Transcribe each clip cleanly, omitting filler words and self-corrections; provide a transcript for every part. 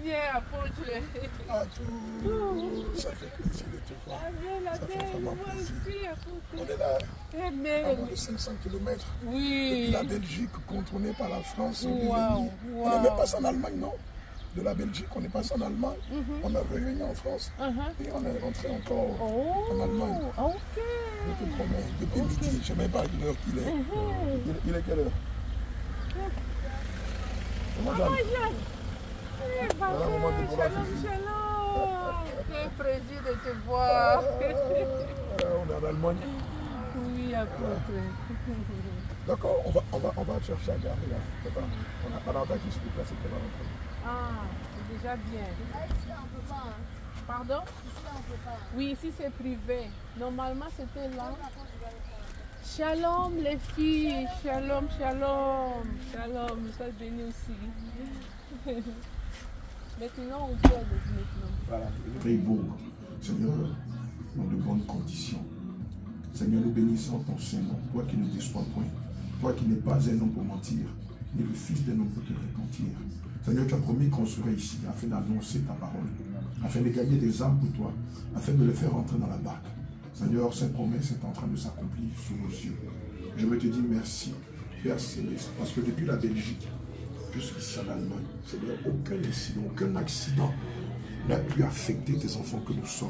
bien, apôtre. Ah, tout. Ça fait plaisir de te voir. Amen, Ça fait amen. vraiment Moi plaisir. aussi, apôtre. On est là à Amen. moins de 500 km. Oui. Depuis la Belgique, contrôlée par la France. On est Wow, venu. On n'est même pas en Allemagne, non? De la Belgique, on est passé en Allemagne. On est revenu en France. Et on est rentré encore en Allemagne. Ok. Je te promets, depuis midi. Je ne sais même pas l'heure qu'il est. Il est quelle heure? Comment Maman Jeanne? Jeanne. Eh, Voilà, maman Déborah, shalom, Fifi. shalom. Quel plaisir de te voir. On est en Allemagne. Oui, apôtre. D'accord, on va chercher à garder là. On a pas longtemps qui se trouve là, c'était pas longtemps. Ah, c'est déjà bien. Ici, on peut pas. Hein. Pardon? Ici, on peut pas. Oui, ici c'est privé. Normalement c'était là. Shalom les filles, shalom, shalom, shalom, sois bénis aussi. Maintenant on peut aller maintenant. Voilà, Fribourg, Seigneur, dans de bonnes conditions. Seigneur, nous bénissons ton Saint-Nom, toi qui ne déçois point, toi qui n'es pas un homme pour mentir, ni le fils d'un homme pour te repentir. Seigneur, tu as promis qu'on serait ici afin d'annoncer ta parole, afin de gagner des âmes pour toi, afin de les faire entrer dans la barque. Seigneur, cette promesse est en train de s'accomplir sous nos yeux. Je me te dis merci, Père Céleste, parce que depuis la Belgique jusqu'ici en Allemagne, Seigneur, aucun incident, aucun accident n'a pu affecter tes enfants que nous sommes.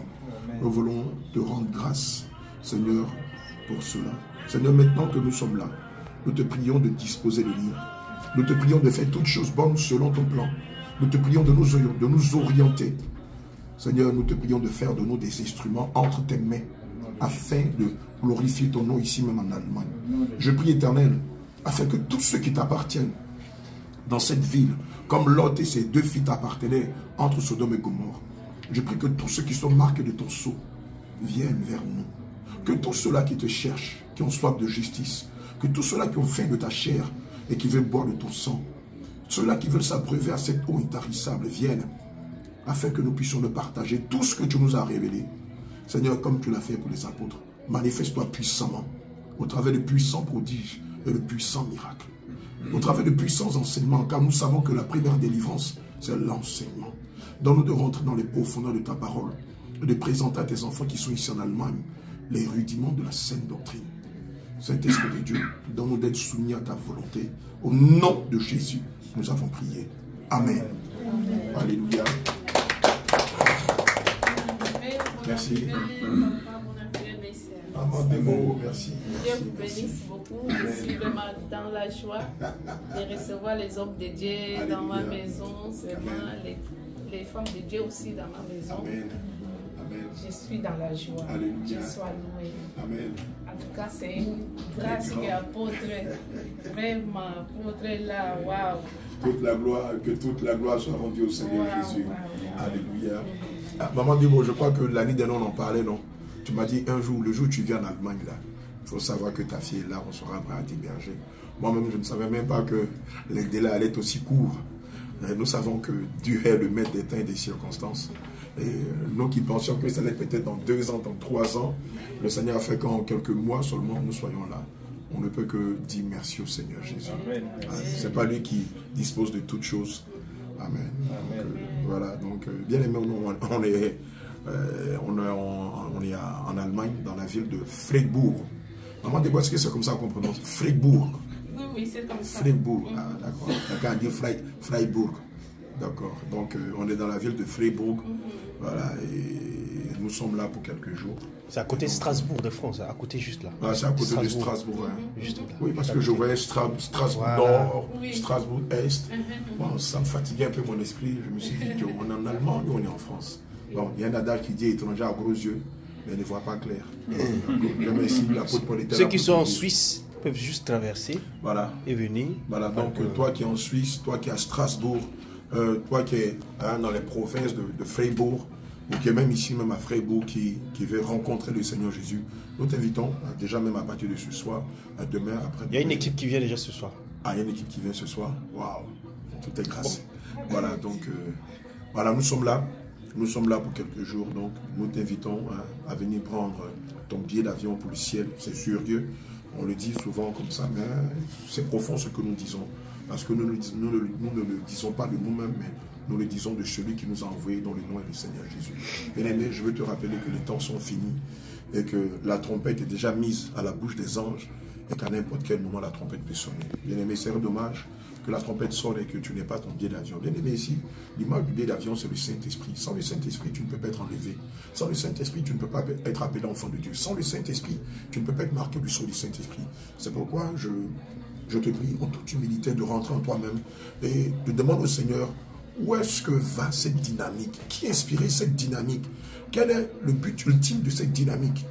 Nous voulons te rendre grâce, Seigneur, pour cela. Seigneur, maintenant que nous sommes là, nous te prions de disposer de nous. Nous te prions de faire toutes choses bonnes selon ton plan. Nous te prions de nous orienter. Seigneur, nous te prions de faire de nous des instruments entre tes mains afin de glorifier ton nom ici même en Allemagne. Je prie, Éternel, afin que tous ceux qui t'appartiennent dans cette ville, comme Lot et ses deux filles t'appartenaient entre Sodome et Gomorrhe, je prie que tous ceux qui sont marqués de ton sceau viennent vers nous. Que tous ceux-là qui te cherchent, qui ont soif de justice, que tous ceux-là qui ont faim de ta chair et qui veulent boire de ton sang, ceux-là qui veulent s'abreuver à cette eau intarissable viennent, afin que nous puissions le partager, tout ce que tu nous as révélé. Seigneur, comme tu l'as fait pour les apôtres, manifeste-toi puissamment, au travers de puissants prodiges et de puissants miracles, au travers de puissants enseignements, car nous savons que la première délivrance, c'est l'enseignement. Donne-nous de rentrer dans les profondeurs de ta parole, et de présenter à tes enfants qui sont ici en Allemagne, les rudiments de la saine doctrine. Saint-Esprit de Dieu, donne-nous d'être soumis à ta volonté. Au nom de Jésus, nous avons prié. Amen. Amen. Alléluia. Merci. Maman Démo, merci. Dieu vous bénisse beaucoup. Je suis vraiment dans la joie de recevoir les hommes de Dieu dans ma maison. C'est vraiment les femmes de Dieu aussi dans ma maison. Amen. Amen. Je suis dans la joie. Alléluia. Dieu soit loué. Amen. En tout cas, c'est une grâce qui est apôtre. Vraiment, apôtre là, waouh. Que toute la gloire soit rendue au Seigneur Jésus. Wow. Alléluia. Ah, Maman Dimo, je crois que l'année dernière on en parlait, non? Tu m'as dit un jour, le jour où tu viens en Allemagne, là, il faut savoir que ta fille est là, on sera prêt à t'héberger. Moi-même, je ne savais même pas que les délais allaient être aussi courts. Nous savons que Dieu est le maître des temps et des circonstances. Et nous qui pensions que ça allait peut-être dans 2 ans, dans 3 ans, le Seigneur a fait qu'en quelques mois seulement, nous soyons là. On ne peut que dire merci au Seigneur Jésus. Ce n'est pas lui qui dispose de toutes choses. Amen. Donc, voilà, donc bien aimé, on est en Allemagne, dans la ville de Freiburg. Maman Déborah, est-ce que c'est comme ça qu'on prononce? Freiburg. Oui, c'est comme ça. Freiburg, ah, d'accord. Quelqu'un a dit Freiburg. D'accord. Donc, on est dans la ville de Freiburg. Voilà, et nous sommes là pour quelques jours. C'est à côté de Strasbourg de France, à côté juste là. Ah, c'est à côté de Strasbourg. Hein. Juste là. Oui, parce que je voyais Strasbourg Nord, Strasbourg Est. Bon, ça me fatiguait un peu mon esprit. Je me suis dit qu'on est en Allemagne ou on est en France. Bon, il y a un adage qui dit étranger à gros yeux, mais ne voit pas clair. Ceux qui sont en Suisse peuvent juste traverser et venir. Voilà, donc toi qui es en Suisse, toi qui es à Strasbourg, toi qui es dans les provinces de Freiburg, ou qui est même ici, même à Freiburg, qui veut rencontrer le Seigneur Jésus, nous t'invitons, déjà même à partir de ce soir, à demain, après. Il y a une équipe qui vient déjà ce soir. Ah, il y a une équipe qui vient ce soir. Waouh, tout est grâce. Voilà, donc, voilà, nous sommes là. Nous sommes là pour quelques jours, donc nous t'invitons à venir prendre ton billet d'avion pour le ciel. C'est sûr Dieu, on le dit souvent comme ça, mais c'est profond ce que nous disons. Parce que nous ne le disons pas de nous-mêmes, mais nous le disons de celui qui nous a envoyés dans le nom du Seigneur Jésus. Bien-aimé, je veux te rappeler que les temps sont finis et que la trompette est déjà mise à la bouche des anges et qu'à n'importe quel moment la trompette peut sonner. Bien-aimé, c'est dommage que la trompette sonne et que tu n'aies pas ton billet d'avion. Bien-aimé, ici, l'image du billet d'avion, c'est le Saint-Esprit. Sans le Saint-Esprit, tu ne peux pas être enlevé. Sans le Saint-Esprit, tu ne peux pas être appelé enfant de Dieu. Sans le Saint-Esprit, tu ne peux pas être marqué du sceau du Saint-Esprit. C'est pourquoi je te prie en toute humilité de rentrer en toi-même et de demander au Seigneur où est-ce que va cette dynamique? Qui a inspiré cette dynamique? Quel est le but ultime de cette dynamique?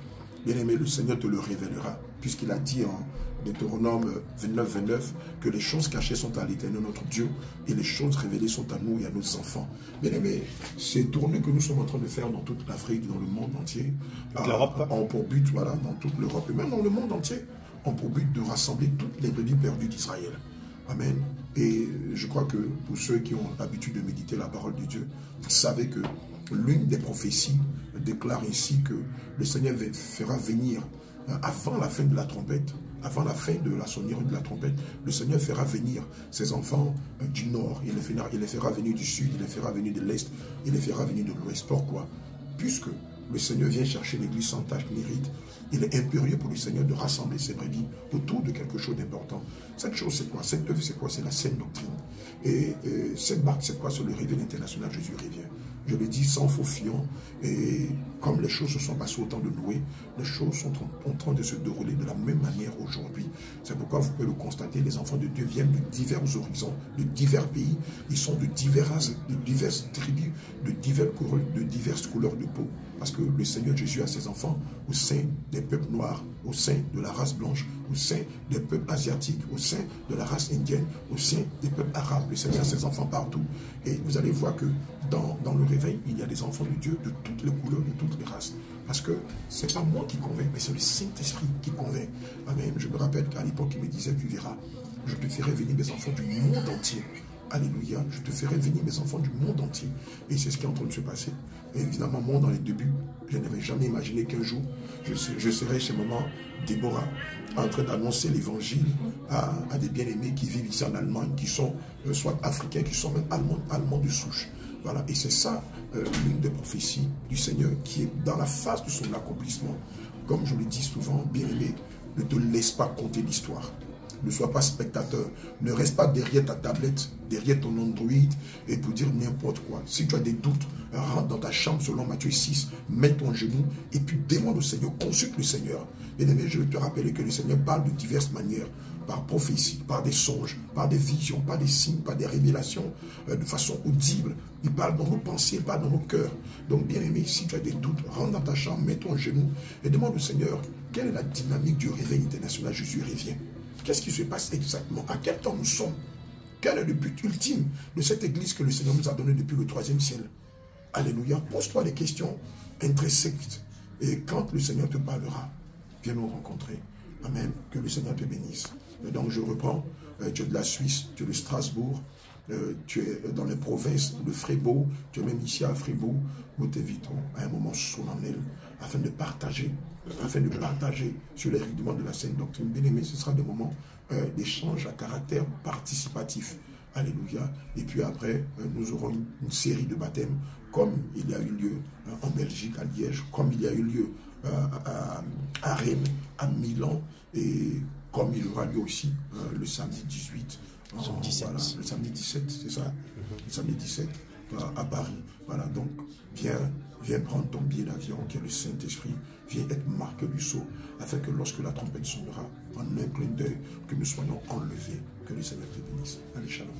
Bien-aimé, le Seigneur te le révélera, puisqu'il a dit en Deutéronome 29 que les choses cachées sont à l'Éternel notre Dieu et les choses révélées sont à nous et à nos enfants. Bien-aimé, ces tournées que nous sommes en train de faire dans toute l'Afrique, dans le monde entier, ont pour but, voilà, dans toute l'Europe et même dans le monde entier, ont pour but de rassembler toutes les brebis perdues d'Israël. Amen. Et je crois que pour ceux qui ont l'habitude de méditer la parole de Dieu, vous savez que l'une des prophéties déclare ici que le Seigneur fera venir avant la fin de la trompette, avant la fin de la sonnerie de la trompette, le Seigneur fera venir ses enfants du nord, il les fera venir du sud, il les fera venir de l'est, il les fera venir de l'ouest. Pourquoi? Puisque le Seigneur vient chercher l'église sans tache ni ride, il est impérieux pour le Seigneur de rassembler ses brebis autour de quelque chose d'important. Cette chose, c'est quoi? Cette œuvre, c'est quoi? C'est la saine doctrine. Et cette barque, c'est quoi? C'est le réveil international Jésus revient. Je le dis sans faux fiant, et comme les choses se sont passées au temps de Noé, les choses sont en train de se dérouler de la même manière aujourd'hui. C'est pourquoi vous pouvez le constater, les enfants de Dieu viennent de divers horizons, de divers pays, ils sont de diverses tribus, de diverses couleurs de peau. Parce que le Seigneur Jésus a ses enfants au sein des peuples noirs, au sein de la race blanche, au sein des peuples asiatiques, au sein de la race indienne, au sein des peuples arabes. Le Seigneur a ses enfants partout. Et vous allez voir que dans le réveil, il y a des enfants de Dieu de toutes les couleurs, de toutes les races. Parce que ce n'est pas moi qui convainc, mais c'est le Saint-Esprit qui convainc. Amen. Je me rappelle qu'à l'époque, il me disait, tu verras, je te ferai venir mes enfants du monde entier. Alléluia, je te ferai venir mes enfants du monde entier. Et c'est ce qui est en train de se passer. Et évidemment, moi, dans les débuts, je n'avais jamais imaginé qu'un jour, je serais chez maman Déborah, en train d'annoncer l'évangile à des bien-aimés qui vivent ici en Allemagne, qui sont soit africains, qui sont même allemands de souche. Voilà, et c'est ça l'une des prophéties du Seigneur qui est dans la phase de son accomplissement. Comme je le dis souvent, bien-aimé, ne te laisse pas compter l'histoire. Ne sois pas spectateur. Ne reste pas derrière ta tablette, derrière ton Android et pour dire n'importe quoi. Si tu as des doutes, rentre dans ta chambre selon Matthieu 6, mets ton genou et puis demande au Seigneur, consulte le Seigneur. Bien-aimé, je veux te rappeler que le Seigneur parle de diverses manières, par prophétie, par des songes, par des visions, par des signes, par des révélations, de façon audible. Il parle dans nos pensées, il parle dans nos cœurs. Donc, bien-aimé, si tu as des doutes, rentre dans ta chambre, mets ton genou et demande au Seigneur, quelle est la dynamique du réveil international Jésus revient? Qu'est-ce qui se passe exactement? À quel temps nous sommes? Quel est le but ultime de cette église que le Seigneur nous a donnée depuis le 3e ciel? Alléluia. Pose-toi des questions intrinsèques. Et quand le Seigneur te parlera, viens nous rencontrer. Amen. Que le Seigneur te bénisse. Et donc je reprends. Tu es de la Suisse, tu es de Strasbourg, tu es dans les provinces de Fribourg, tu es même ici à Fribourg. Nous t'invitons à un moment solennel afin de partager sur les rudiments de la saine doctrine. Bien-aimé, ce sera des moments d'échange à caractère participatif. Alléluia. Et puis après, nous aurons une série de baptêmes, comme il y a eu lieu en Belgique, à Liège, comme il y a eu lieu à Rennes, à Milan, et comme il y aura lieu aussi le samedi 18. Voilà, le samedi 17, c'est ça? Le samedi 17 à Paris. Voilà, donc viens prendre ton billet d'avion, qui est le Saint-Esprit, viens être marqué du sceau, afin que lorsque la trompette sonnera, en un clin d'œil, que nous soyons enlevés, que le Seigneur te bénisse. Allez, shalom.